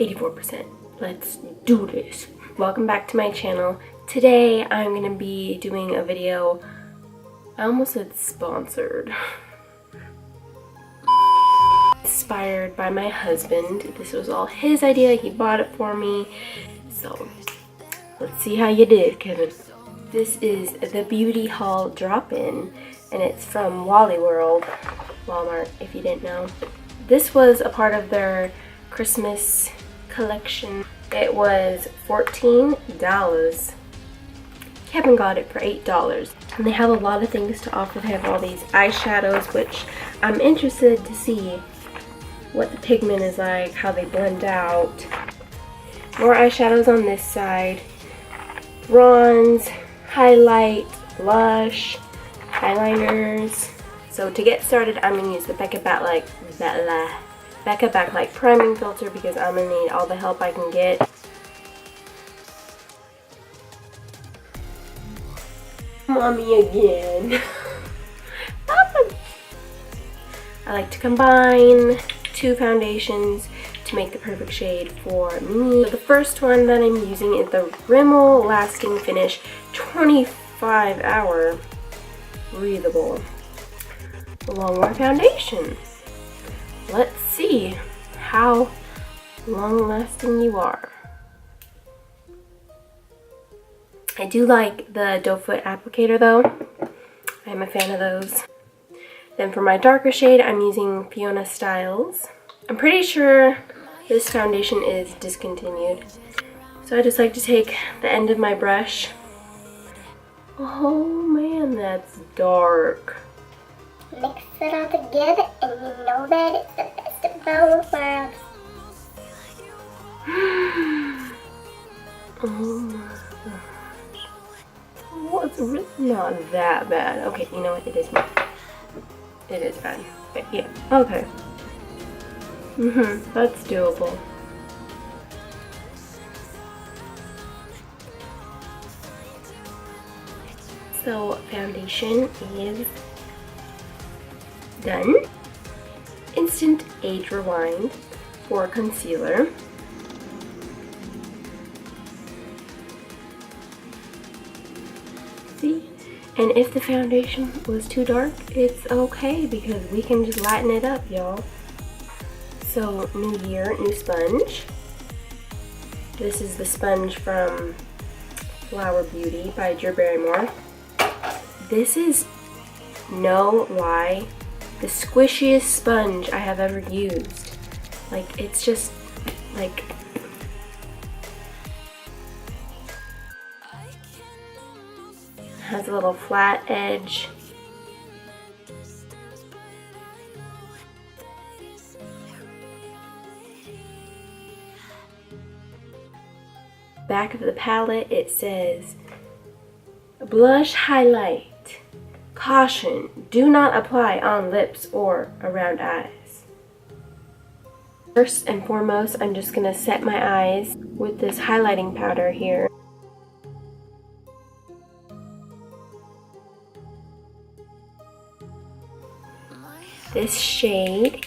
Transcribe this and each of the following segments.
84%. Let's do this. Welcome back to my channel. Today I'm gonna be doing a video, I almost said sponsored. Inspired by my husband. This was all his idea, he bought it for me. So let's see how you did, Kevin. This is the Beauty Haul Drop-In, and it's from Wally World, Walmart, if you didn't know. This was a part of their Christmas collection. It was $14. Kevin got it for $8. And they have a lot of things to offer. They have all these eyeshadows, which I'm interested to see what the pigment is like, how they blend out. More eyeshadows on this side. Bronze, highlight, blush, eyeliners. So to get started, I'm gonna use the Becca Backlight priming filter because I'm gonna need all the help I can get. Mommy again. I like to combine two foundations to make the perfect shade for me. So the first one that I'm using is the Rimmel Lasting Finish 25-hour breathable longwear foundation. Let's see how long-lasting you are. I do like the doe foot applicator though. I'm a fan of those. Then for my darker shade, I'm using Fiona Styles. I'm pretty sure this foundation is discontinued. So I just like to take the end of my brush. Oh man, that's dark. Mix it all together and you know that it's the best of both worlds. Oh my gosh. Well, it's really not that bad. Okay, you know what? It is bad. It is bad. But yeah, okay. That's doable. So, foundation is done. Instant Age Rewind for concealer. See? And if the foundation was too dark, it's okay because we can just lighten it up, y'all. So, new year, new sponge. This is the sponge from Flower Beauty by Drew Barrymore. This is, no lie, the squishiest sponge I have ever used. Like, it's just, like, has a little flat edge. Back of the palette, it says, blush highlight. Caution, do not apply on lips or around eyes. First and foremost, I'm just going to set my eyes with this highlighting powder here. This shade,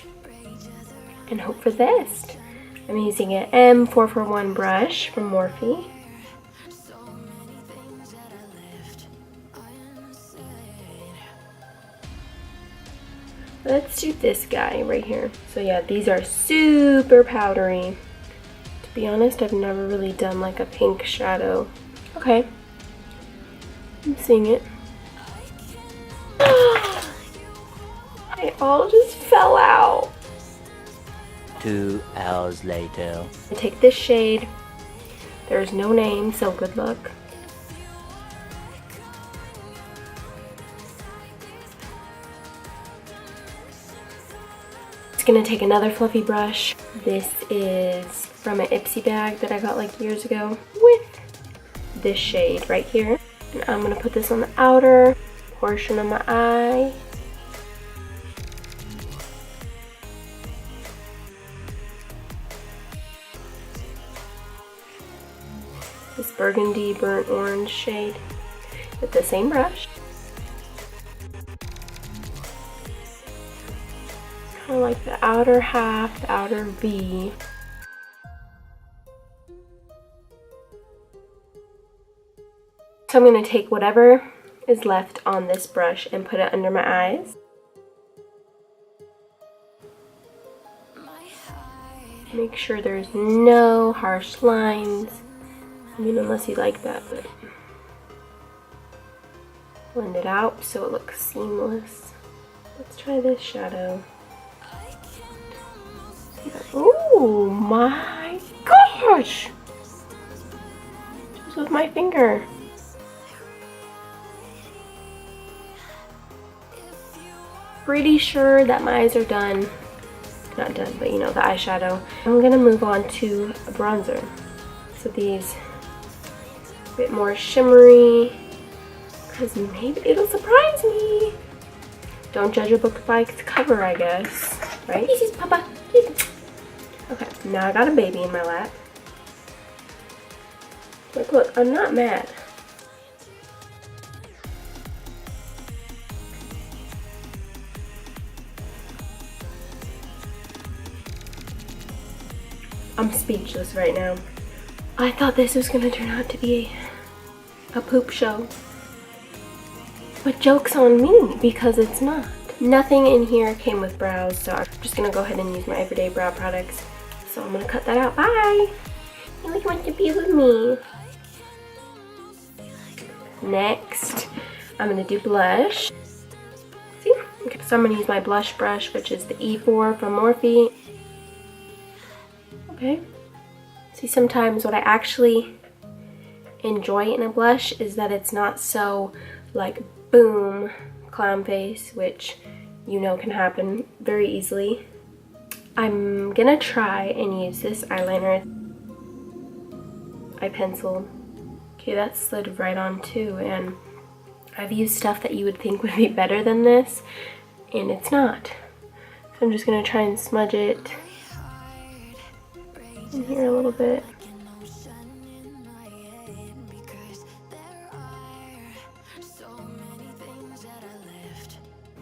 and hope for the best. I'm using an M441 brush from Morphe. Let's do this guy right here. So yeah, these are super powdery. To be honest, I've never really done like a pink shadow. Okay, I'm seeing it. They all just fell out. 2 hours later. I take this shade. There's no name, so good luck. Just gonna take another fluffy brush. This is from an Ipsy bag that I got like years ago with this shade right here. And I'm gonna put this on the outer portion of my eye. This burgundy burnt orange shade with the same brush. Kind of like the outer half, the outer V. So I'm going to take whatever is left on this brush and put it under my eyes. Make sure there's no harsh lines. I mean, unless you like that, but blend it out so it looks seamless. Let's try this shadow. Oh my gosh! Just with my finger. Pretty sure that my eyes are done. Not done, but you know, the eyeshadow. I'm gonna move on to a bronzer. So these a bit more shimmery, because maybe it'll surprise me. Don't judge a book by its cover, I guess. Right? This is Papa. Okay, now I got a baby in my lap. Like, look, I'm not mad. I'm speechless right now. I thought this was gonna turn out to be a poop show. But joke's on me, because it's not. Nothing in here came with brows, so I'm just gonna go ahead and use my everyday brow products. So I'm gonna cut that out. Bye! You would want to be with me. Next, I'm gonna do blush. See? Okay, so I'm gonna use my blush brush, which is the E4 from Morphe. Okay. See, sometimes what I actually enjoy in a blush is that it's not so like boom clown face, which you know can happen very easily. I'm gonna try and use this eyeliner. Eye pencil. Okay, that slid right on too, and I've used stuff that you would think would be better than this, and it's not. So I'm just gonna try and smudge it in here a little bit.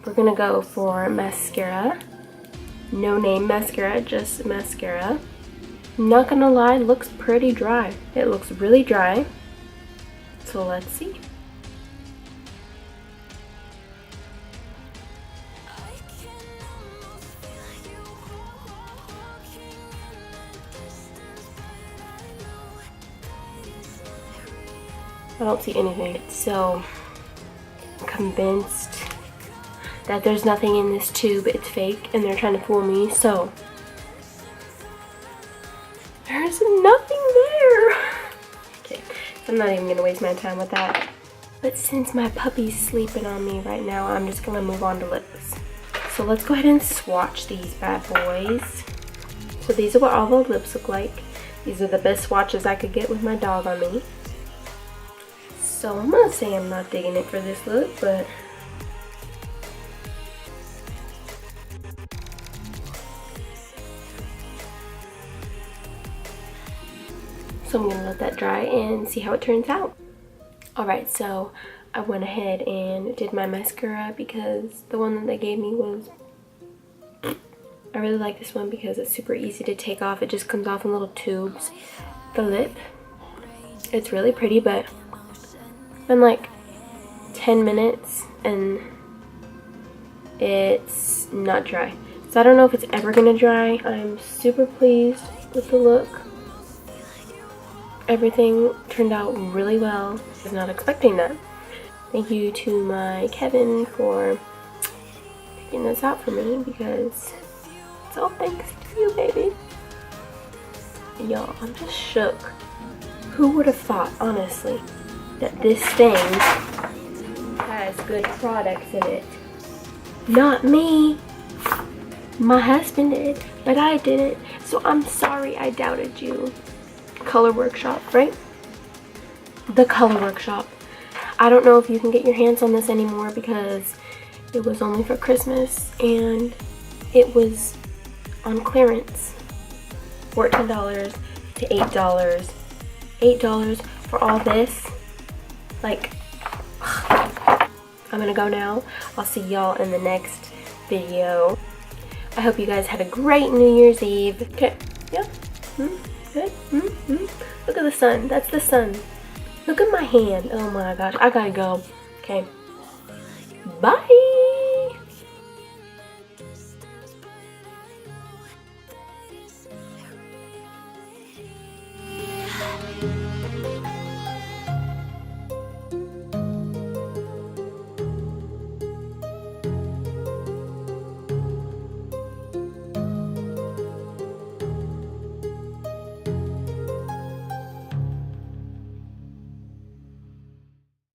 We're gonna go for mascara. No name mascara, just mascara. Not gonna lie, looks pretty dry. It looks really dry. So let's see. I don't see anything. So convinced that there's nothing in this tube, it's fake, and they're trying to fool me, so there's nothing there. Okay, so I'm not even gonna waste my time with that. But since my puppy's sleeping on me right now, I'm just gonna move on to lips. So let's go ahead and swatch these bad boys. So these are what all the lips look like. These are the best swatches I could get with my dog on me. So I'm gonna say I'm not digging it for this look, but so I'm gonna let that dry and see how it turns out. Alright, so I went ahead and did my mascara because the one that they gave me was, I really like this one because it's super easy to take off. It just comes off in little tubes. The lip, it's really pretty, but it's been like 10 minutes and it's not dry. So I don't know if it's ever gonna dry. I'm super pleased with the look. Everything turned out really well. I was not expecting that. Thank you to my Kevin for picking this out for me because it's all thanks to you, baby. Y'all, I'm just shook. Who would have thought, honestly, that this thing has good products in it? Not me. My husband did, but I didn't. So I'm sorry I doubted you. Color Workshop, right? The Color Workshop. I don't know if you can get your hands on this anymore because it was only for Christmas and it was on clearance. $14 to $8. $8 for all this. Like, I'm gonna go now. I'll see y'all in the next video. I hope you guys had a great New Year's Eve. Okay, yeah. Good. Look at the sun. That's the sun. Look at my hand. Oh my gosh, I gotta go. Okay. Bye.